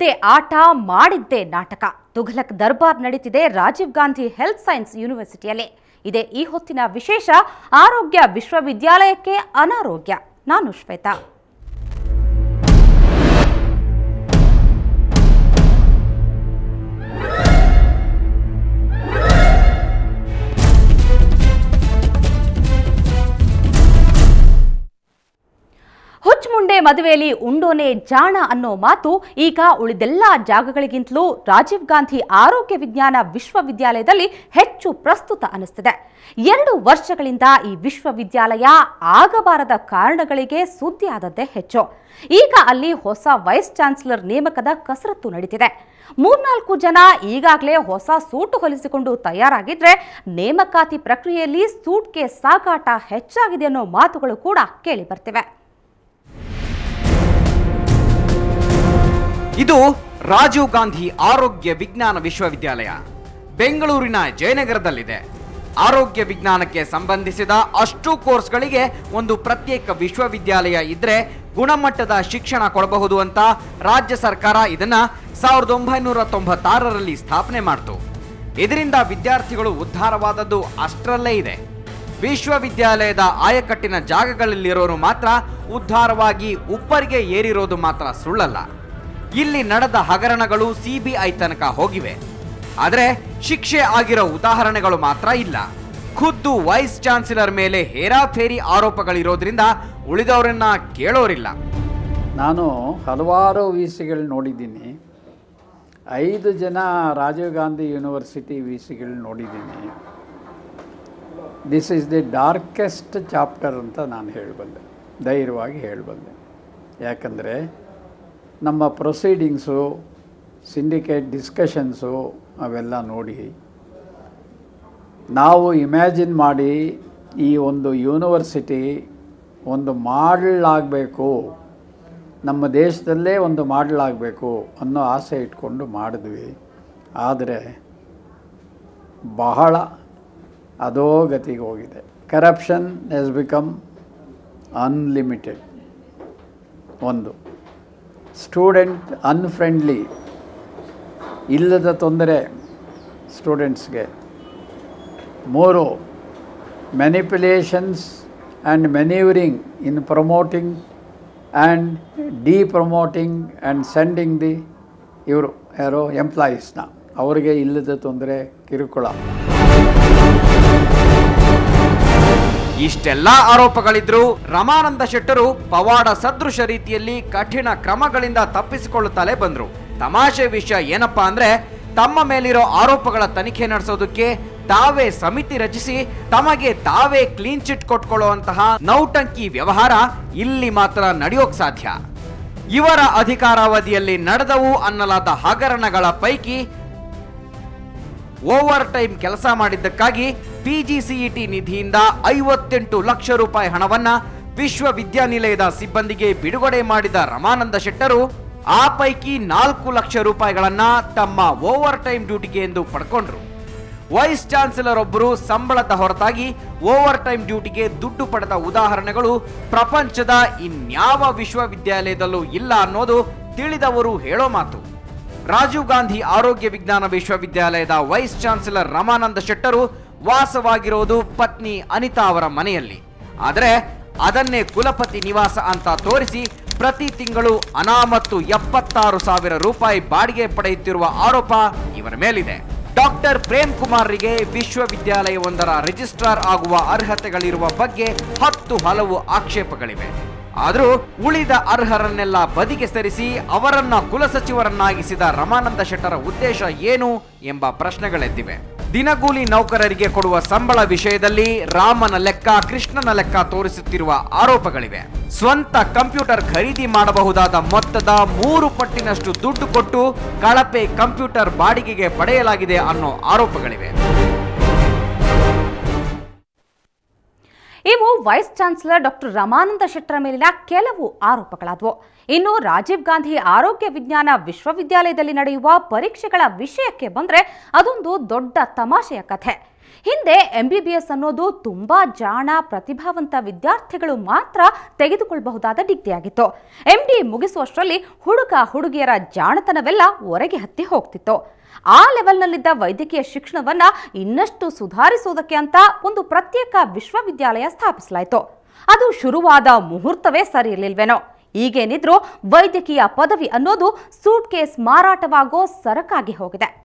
ಆಡಿದ್ದೇ ಆಟ ಮಾಡಿದ್ದೇ ನಾಟಕ. ತುಘಲಕ್ ದರ್ಬಾರ್ ನಡೀತಿದೆ ರಾಜೀವ್ ಗಾಂಧಿ ಹೆಲ್ತ್ ಸೈನ್ಸ್ ಯೂನಿವರ್ಸಿಟಿಯಲ್ಲಿ. ಇದೇ ಈ ಹೊತ್ತಿನ ವಿಶೇಷ. ಆರೋಗ್ಯ ವಿಶ್ವವಿದ್ಯಾಲಯಕ್ಕೆ ಅನಾರೋಗ್ಯ. ನಾನು ಶ್ವೇತಾ. ಹುಚ್ಚುಮುಂಡೆ ಮದುವೆಯಲ್ಲಿ ಉಂಡೋನೆ ಜಾಣ ಅನ್ನೋ ಮಾತು ಈಗ ಉಳಿದೆಲ್ಲ ಜಾಗಗಳಿಗಿಂತಲೂ ರಾಜೀವ್ ಗಾಂಧಿ ಆರೋಗ್ಯ ವಿಜ್ಞಾನ ವಿಶ್ವವಿದ್ಯಾಲಯದಲ್ಲಿ ಹೆಚ್ಚು ಪ್ರಸ್ತುತ ಅನಿಸ್ತಿದೆ. 2 ವರ್ಷಗಳಿಂದ ಈ ವಿಶ್ವವಿದ್ಯಾಲಯ ಆಗಬಾರದ ಕಾರಣಗಳಿಗೆ ಸುದ್ದಿಯಾದದ್ದೇ ಹೆಚ್ಚು. ಈಗ ಅಲ್ಲಿ ಹೊಸ ವೈಸ್ ಚಾನ್ಸಲರ್ ನೇಮಕದ ಕಸರತ್ತು ನಡೀತಿದೆ. 3-4 ಜನ ಈಗಾಗಲೇ ಹೊಸ ಸೂಟು ಹೊಲಿಸಿಕೊಂಡು ತಯಾರಾಗಿದ್ರೆ ನೇಮಕಾತಿ ಪ್ರಕ್ರಿಯೆಯಲ್ಲಿ ಸೂಟ್ಗೆ ಸಾಗಾಟ ಹೆಚ್ಚಾಗಿದೆ ಅನ್ನೋ ಮಾತುಗಳು ಕೂಡ ಕೇಳಿ ಬರ್ತಿವೆ. ಇದು ರಾಜೀವ್ ಗಾಂಧಿ ಆರೋಗ್ಯ ವಿಜ್ಞಾನ ವಿಶ್ವವಿದ್ಯಾಲಯ ಬೆಂಗಳೂರಿನ ಜಯನಗರದಲ್ಲಿದೆ. ಆರೋಗ್ಯ ವಿಜ್ಞಾನಕ್ಕೆ ಸಂಬಂಧಿಸಿದ ಅಷ್ಟು ಕೋರ್ಸ್ಗಳಿಗೆ ಒಂದು ಪ್ರತ್ಯೇಕ ವಿಶ್ವವಿದ್ಯಾಲಯ ಇದ್ರೆ ಗುಣಮಟ್ಟದ ಶಿಕ್ಷಣ ಕೊಡಬಹುದು ಅಂತ ರಾಜ್ಯ ಸರ್ಕಾರ ಇದನ್ನ 1996ರಲ್ಲಿ ಸ್ಥಾಪನೆ ಮಾಡಿತು. ಇದರಿಂದ ವಿದ್ಯಾರ್ಥಿಗಳು ಉದ್ಧಾರವಾದದ್ದು ಅಷ್ಟರಲ್ಲೇ ಇದೆ. ವಿಶ್ವವಿದ್ಯಾಲಯದ ಆಯಕಟ್ಟಿನ ಜಾಗಗಳಲ್ಲಿರೋರು ಮಾತ್ರ ಉದ್ಧಾರವಾಗಿ ಉಪ್ಪರಿಗೆ ಏರಿರೋದು ಮಾತ್ರ ಸುಳ್ಳಲ್ಲ. ಇಲ್ಲಿ ನಡೆದ ಹಗರಣಗಳು ಸಿಬಿಐ ತನಕ ಹೋಗಿವೆ. ಆದರೆ ಶಿಕ್ಷೆ ಆಗಿರೋ ಉದಾಹರಣೆಗಳು ಮಾತ್ರ ಇಲ್ಲ. ಖುದ್ದು ವೈಸ್ ಚಾನ್ಸಲರ್ ಮೇಲೆ ಹೇರಾಫೇರಿ ಆರೋಪಗಳಿರೋದ್ರಿಂದ ಉಳಿದವರನ್ನ ಕೇಳೋರಿಲ್ಲ. ನಾನು ಹಲವಾರು ವಿಸಿಗಳು ನೋಡಿದ್ದೀನಿ. 5 ಜನ ರಾಜೀವ್ ಗಾಂಧಿ ಯೂನಿವರ್ಸಿಟಿ ವಿಸಿಗಳು ನೋಡಿದ್ದೀನಿ. This is the darkest chapter ಅಂತ ನಾನು ಹೇಳಬಲ್ಲೆ, ಧೈರ್ಯವಾಗಿ ಹೇಳಬಲ್ಲೆ. ಯಾಕಂದರೆ ನಮ್ಮ ಪ್ರೊಸೀಡಿಂಗ್ಸು, ಸಿಂಡಿಕೇಟ್ ಡಿಸ್ಕಷನ್ಸು ಅವೆಲ್ಲ ನೋಡಿ ನಾವು ಇಮ್ಯಾಜಿನ್ ಮಾಡಿ ಈ ಒಂದು ಯೂನಿವರ್ಸಿಟಿ ಒಂದು ಮಾಡೆಲ್ ಆಗಬೇಕು, ನಮ್ಮ ದೇಶದಲ್ಲೇ ಒಂದು ಮಾಡೆಲ್ ಆಗಬೇಕು ಅನ್ನೋ ಆಸೆ ಇಟ್ಕೊಂಡು ಮಾಡಿದ್ವಿ. ಆದರೆ ಬಹಳ ಅಧೋಗತಿಗೆ ಹೋಗಿದೆ. Corruption has become unlimited. ಒಂದು ಸ್ಟೂಡೆಂಟ್ ಅನ್ಫ್ರೆಂಡ್ಲಿ, ಇಲ್ಲದ ತೊಂದರೆ ಸ್ಟೂಡೆಂಟ್ಸ್ಗೆ. 3 manipulations and manoeuvring in promoting and depromoting and sending the ಯಾರೋ ಎಂಪ್ಲಾಯೀಸ್ನ, ಅವರಿಗೆ ಇಲ್ಲದ ತೊಂದರೆ, ಕಿರುಕುಳ. ಇಷ್ಟೆಲ್ಲ ಆರೋಪಗಳಿದ್ರು ರಮಾನಂದ ಶೆಟ್ಟರು ಪವಾಡ ಸದೃಶ ರೀತಿಯಲ್ಲಿ ಕಠಿಣ ಕ್ರಮಗಳಿಂದ ತಪ್ಪಿಸಿಕೊಳ್ಳುತ್ತಲೇ ಬಂದ್ರು. ತಮಾಷೆ ವಿಷಯ ಏನಪ್ಪಾ ಅಂದ್ರೆ, ತಮ್ಮ ಮೇಲಿರೋ ಆರೋಪಗಳ ತನಿಖೆ ನಡೆಸೋದಕ್ಕೆ ತಾವೇ ಸಮಿತಿ ರಚಿಸಿ ತಮಗೆ ತಾವೇ ಕ್ಲೀನ್ ಚಿಟ್ ಕೊಟ್ಕೊಳ್ಳುವಂತಹ ನೌಟಂಕಿ ವ್ಯವಹಾರ ಇಲ್ಲಿ ಮಾತ್ರ ನಡೆಯೋಕ್ ಸಾಧ್ಯ. ಇವರ ಅಧಿಕಾರಾವಧಿಯಲ್ಲಿ ನಡೆದವು ಅನ್ನಲಾದ ಹಗರಣಗಳ ಪೈಕಿ ಓವರ್ ಟೈಮ್ ಕೆಲಸ ಮಾಡಿದ್ದಕ್ಕಾಗಿ ಪಿಜಿಸಿಇಟಿ ನಿಧಿಯಿಂದ 58 ಲಕ್ಷ ರೂಪಾಯಿ ಹಣವನ್ನ ವಿಶ್ವವಿದ್ಯಾನಿಲಯದ ಸಿಬ್ಬಂದಿಗೆ ಬಿಡುಗಡೆ ಮಾಡಿದ ರಮಾನಂದ ಶೆಟ್ಟರು ಆ ಪೈಕಿ 4 ಲಕ್ಷ ರೂಪಾಯಿಗಳನ್ನ ತಮ್ಮ ಓವರ್ ಟೈಮ್ ಡ್ಯೂಟಿಗೆ ಎಂದು ಪಡ್ಕೊಂಡ್ರು. ವೈಸ್ ಚಾನ್ಸಲರ್ ಒಬ್ಬರು ಸಂಬಳದ ಹೊರತಾಗಿ ಓವರ್ ಟೈಮ್ ಡ್ಯೂಟಿಗೆ ದುಡ್ಡು ಪಡೆದ ಉದಾಹರಣೆಗಳು ಪ್ರಪಂಚದ ಇನ್ಯಾವ ವಿಶ್ವವಿದ್ಯಾಲಯದಲ್ಲೂ ಇಲ್ಲ ಅನ್ನೋದು ತಿಳಿದವರು ಹೇಳೋ ಮಾತು. ರಾಜೀವ್ ಗಾಂಧಿ ಆರೋಗ್ಯ ವಿಜ್ಞಾನ ವಿಶ್ವವಿದ್ಯಾಲಯದ ವೈಸ್ ಚಾನ್ಸಲರ್ ರಮಾನಂದ ಶೆಟ್ಟರು ವಾಸವಾಗಿರೋದು ಪತ್ನಿ ಅನಿತಾ ಅವರ ಮನೆಯಲ್ಲಿ. ಆದರೆ ಅದನ್ನೇ ಕುಲಪತಿ ನಿವಾಸ ಅಂತ ತೋರಿಸಿ ಪ್ರತಿ ತಿಂಗಳು ಅನಾಮತ್ತು 76,000 ರೂಪಾಯಿ ಬಾಡಿಗೆ ಪಡೆಯುತ್ತಿರುವ ಆರೋಪ ಇವರ ಮೇಲಿದೆ. ಡಾಕ್ಟರ್ ಪ್ರೇಮ್ ಕುಮಾರ್ರಿಗೆ ವಿಶ್ವವಿದ್ಯಾಲಯವೊಂದರ ರಿಜಿಸ್ಟ್ರಾರ್ ಆಗುವ ಅರ್ಹತೆಗಳಿರುವ ಬಗ್ಗೆ 10 ಹಲವು ಆಕ್ಷೇಪಗಳಿವೆ. ಆದರೂ ಉಳಿದ ಅರ್ಹರನ್ನೆಲ್ಲ ಬದಿಗೆ ಸರಿಸಿ ಅವರನ್ನ ಕುಲಸಚಿವರನ್ನಾಗಿಸಿದ ರಮಾನಂದ ಶೆಟ್ಟರ ಉದ್ದೇಶ ಏನು ಎಂಬ ಪ್ರಶ್ನೆಗಳೆದ್ದಿವೆ. ದಿನಗೂಲಿ ನೌಕರರಿಗೆ ಕೊಡುವ ಸಂಬಳ ವಿಷಯದಲ್ಲಿ ರಾಮನ ಲೆಕ್ಕ ಕೃಷ್ಣನ ಲೆಕ್ಕ ತೋರಿಸುತ್ತಿರುವ ಆರೋಪಗಳಿವೆ. ಸ್ವಂತ ಕಂಪ್ಯೂಟರ್ ಖರೀದಿ ಮಾಡಬಹುದಾದ ಮೊತ್ತದ 3 ಪಟ್ಟಿನಷ್ಟು ದುಡ್ಡು ಕೊಟ್ಟು ಕಳಪೆ ಕಂಪ್ಯೂಟರ್ ಬಾಡಿಗೆಗೆ ಪಡೆಯಲಾಗಿದೆ ಅನ್ನೋ ಆರೋಪಗಳಿವೆ. ಇವು ವೈಸ್ ಚಾನ್ಸಲರ್ ಡಾಕ್ಟರ್ ರಮಾನಂದ ಶೆಟ್ಟರ ಮೇಲಿನ ಕೆಲವು ಆರೋಪಗಳಾದವು. ಇನ್ನು ರಾಜೀವ್ ಗಾಂಧಿ ಆರೋಗ್ಯ ವಿಜ್ಞಾನ ವಿಶ್ವವಿದ್ಯಾಲಯದಲ್ಲಿ ನಡೆಯುವ ಪರೀಕ್ಷೆಗಳ ವಿಷಯಕ್ಕೆ ಬಂದ್ರೆ ಅದೊಂದು ದೊಡ್ಡ ತಮಾಷೆಯ ಕಥೆ. ಹಿಂದೆ MBBS ಅನ್ನೋದು ತುಂಬಾ ಜಾಣ ಪ್ರತಿಭಾವಂತ ವಿದ್ಯಾರ್ಥಿಗಳು ಮಾತ್ರ ತೆಗೆದುಕೊಳ್ಳಬಹುದಾದ ಡಿಗ್ರಿಯಾಗಿತ್ತು. MD ಮುಗಿಸುವಷ್ಟರಲ್ಲಿ ಹುಡುಗಿಯರ ಜಾಣತನವೆಲ್ಲ ಹೊರಗೆ ಹತ್ತಿ ಹೋಗ್ತಿತ್ತು. ಆ ಲೆವೆಲ್ನಲ್ಲಿದ್ದ ವೈದ್ಯಕೀಯ ಶಿಕ್ಷಣವನ್ನ ಇನ್ನಷ್ಟು ಸುಧಾರಿಸುವುದಕ್ಕೆ ಅಂತ ಒಂದು ಪ್ರತ್ಯೇಕ ವಿಶ್ವವಿದ್ಯಾಲಯ ಸ್ಥಾಪಿಸಲಾಯಿತು. ಅದು ಶುರುವಾದ ಮುಹೂರ್ತವೇ ಸರಿ ಇರಲಿಲ್ವೇನೋ. ಈಗೇನಿದ್ರು ವೈದ್ಯಕೀಯ ಪದವಿ ಅನ್ನೋದು ಸೂಟ್ ಕೇಸ್ ಮಾರಾಟವಾಗೋ ಸರಕಾಗಿ ಹೋಗಿದೆ.